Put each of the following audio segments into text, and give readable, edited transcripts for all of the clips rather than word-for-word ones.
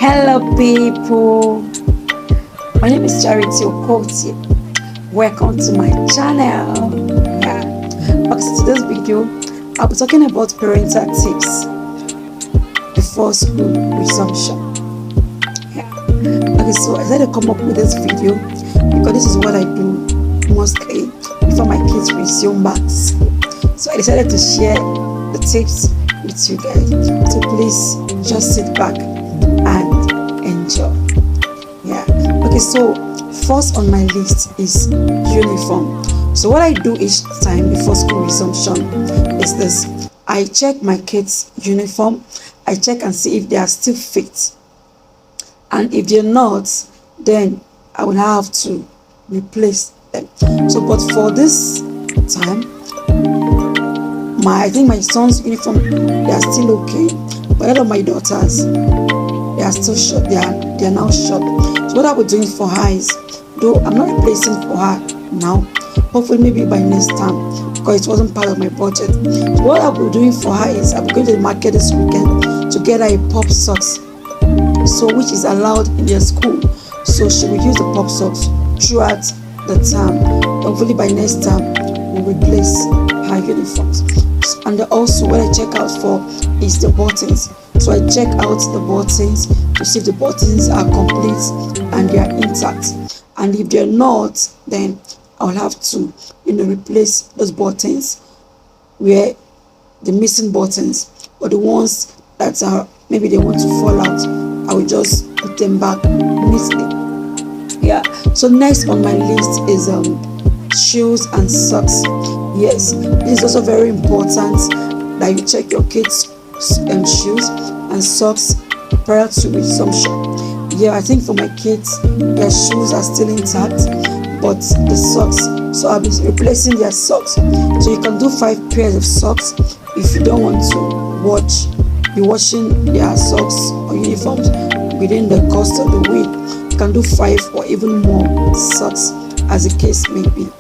Hello, people. My name is Charity Okoti. Welcome to my channel. Okay, so today's video, I'll be talking about parental tips before school resumption. Okay, so I decided to come up with this video because this is what I do mostly before my kids resume back school. So I decided to share the tips with you guys. So please just sit back and enjoy. Okay, so first on my list is uniform. So what I do each time before school resumption is this: I check my kids' uniform. I check and see if they are still fit, and if they're not, then I will have to replace them. So but for this time, I think my son's uniform, they are still okay, but a lot of my daughters, they are still short. They are now short. So what I was doing for her is, though I'm not replacing for her now, hopefully maybe by next time, because it wasn't part of my budget. So what I'll be doing for her is, I'm going to the market this weekend to get her a pop socks, so which is allowed in their school. So she will use the pop socks throughout the term. Hopefully by next time we'll replace her uniforms. And also what I check out for is the buttons. So I check out the buttons to see if the buttons are complete and they are intact. And if they're not, then I'll have to replace those buttons where the missing buttons, or the ones that are maybe they want to fall out, I will just put them back neatly. So next on my list is shoes and socks. Yes, it is also very important that you check your kids' shoes and socks prior to resumption. I think for my kids, their shoes are still intact, but the socks, so I'll be replacing their socks. So you can do 5 pairs of socks if you don't want to be washing their socks or uniforms within the course of the week. You can do 5 or even more socks, as the case may be.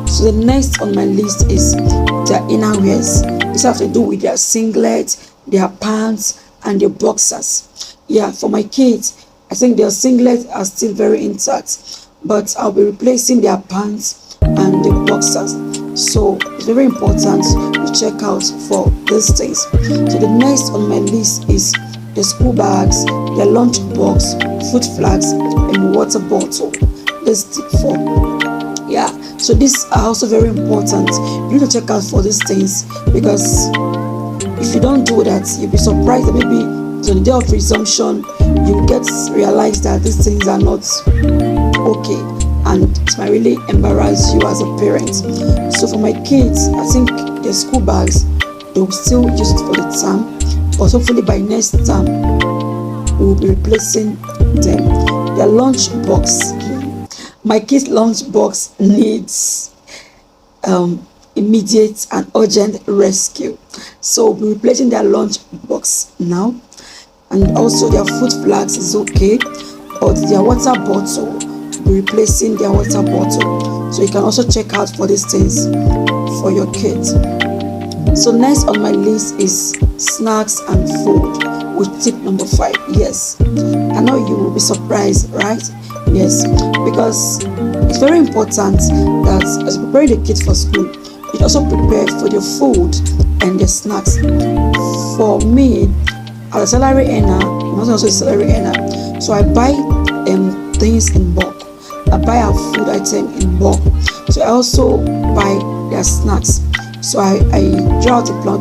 So the next on my list is their innerwears. This have to do with their singlets, their pants, and their boxers. For my kids, I think their singlets are still very intact, but I'll be replacing their pants and their boxers. So it's very important to check out for these things. So the next on my list is the school bags, their lunch box, food flags, and water bottle. This tip 4. So these are also very important. You need to check out for these things, because if you don't do that, you'll be surprised that maybe on the day of resumption you get realized that these things are not okay, and it might really embarrass you as a parent. So for my kids, I think their school bags, they will still use it for the term, but hopefully by next term we will be replacing them. Their lunch box, my kids' lunch box needs immediate and urgent rescue. So we'll be replacing their lunch box now. And also their food flags is okay, but their water bottle, we'll be replacing their water bottle. So you can also check out for these things for your kids. So next on my list is snacks and food, with tip number 5. Yes, I know you will be surprised, right? Yes, because it's very important that as you prepare the kids for school, you also prepare for their food and their snacks. For me, as a salary earner, I'm also a salary earner, so I buy things in bulk. I buy our food item in bulk. So I also buy their snacks. So I draw out a plan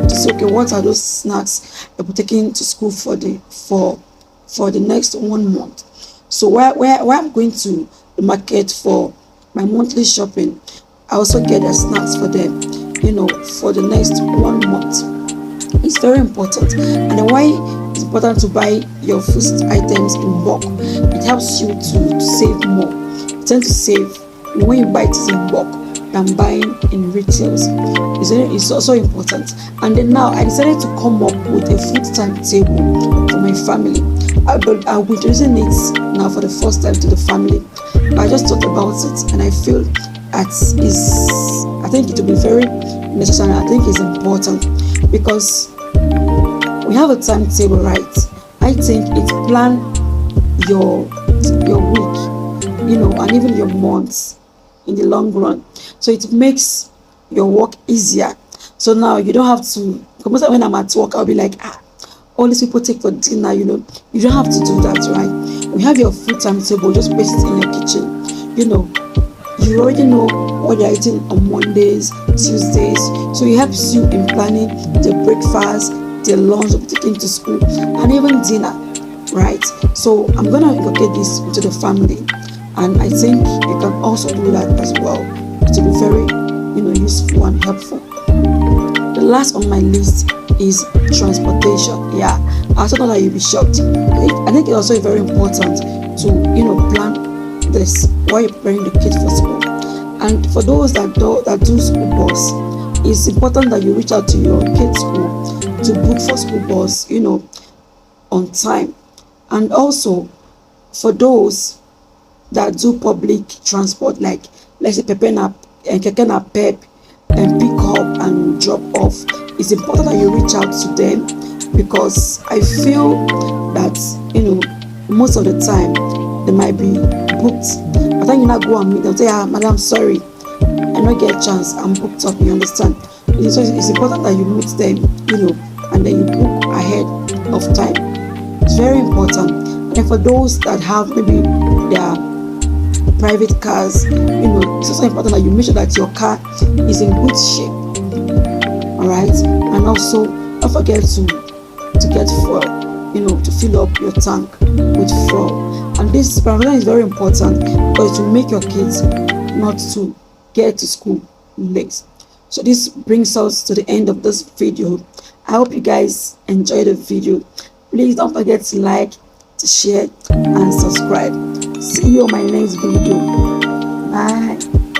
to say, okay, what are those snacks I'll be taking to school for the next 1 month. So where I'm going to the market for my monthly shopping, I also get the snacks for them, for the next 1 month. It's very important. And then why it's important to buy your food items in bulk? It helps you to save more. You tend to save when you buy it in bulk than buying in retails. It's also important. And then now I decided to come up with a food timetable for my family. I'll be introducing it now for the first time to the family. But I just thought about it, and I feel I think it will be very necessary. I think it's important because we have a timetable, right? I think it plan your week, and even your months in the long run. So it makes your work easier. So now you don't have to. Because most of when I'm at work, I'll be like, all these people take for dinner. You don't have to do that, right? We have your food timetable. Just place it in your kitchen. You already know what you're eating on Mondays, Tuesdays. So it helps you in planning the breakfast, the lunch of taking to school, and even dinner, right? So I'm gonna inculcate this into the family, and I think you can also do that as well. It will be very, useful and helpful. The last on my list is transportation. Yeah, I also know that you'll be shocked. I think it's also very important to, plan this while you're preparing the kids for school. And for those that do school bus, it's important that you reach out to your kids' school to book for school bus, on time. And also for those that do public transport, like let's say Pepena and Kekena Pep, and pick up and drop off, it's important that you reach out to them, because I feel that most of the time they might be booked. But then you not go and meet them, say, madam, sorry, I don't get a chance, I'm booked up, you understand? So it's important that you meet them, and then you book ahead of time. It's very important. And for those that have maybe their private cars, it's also important that you make sure that your car is in good shape. All right, and also don't forget to get fuel, to fill up your tank with fuel. And this prevention is very important because it will make your kids not to get to school late. So this brings us to the end of this video. I hope you guys enjoyed the video. Please don't forget to like, to share, and subscribe. See you on my next video. Bye.